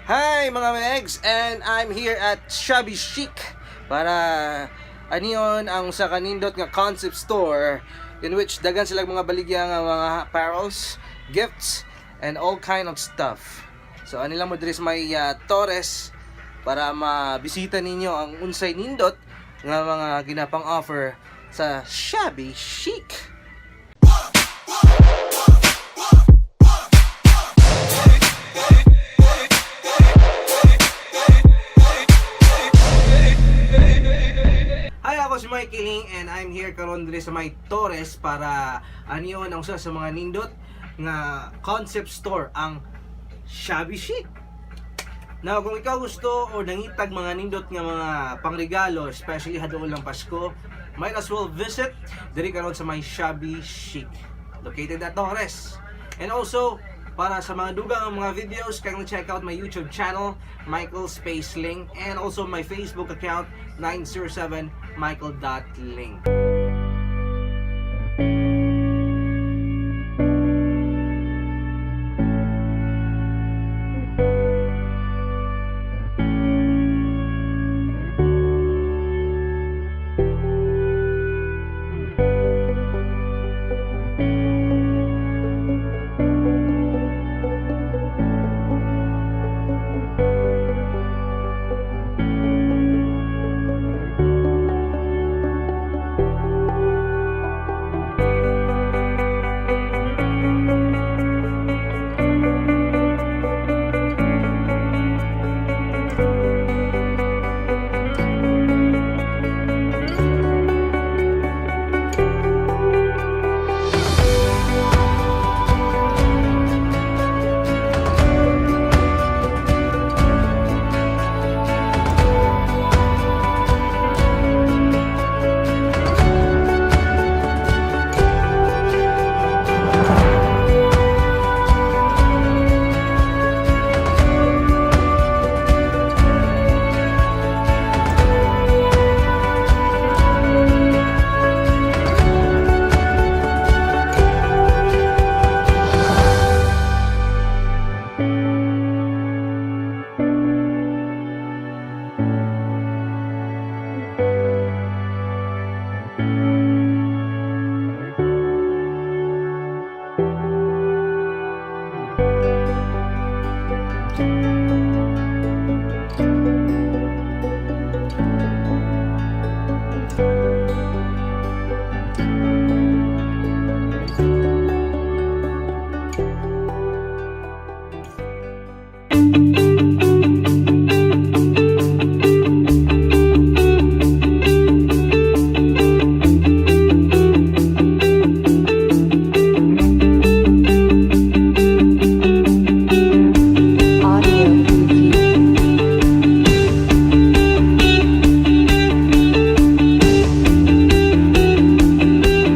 Hi mga megs, and I'm here at Shabby Sheek para aniyon ang sa kanindot nga concept store in which dagan sila mga baligya nga mga apparels, gifts, and all kind of stuff. So anila mo diri sa may Torres para mabisita ninyo ang unsay nindot nga mga ginapang offer sa Shabby Sheek. Ako si Ling, and I'm here karon diri sa may Torres para aniyon ang usa sa mga nindot nga concept store ang Shabby Sheek. Now kung ikaw gusto o nangitag mga nindot nga mga pangregalo, especially haduol ng Pasko, might as well visit diri karon sa may Shabby Sheek located at Torres. And also para sa mga dugang mga videos, kayong check out my YouTube channel, Ling, and also my Facebook account, 907michael.ling.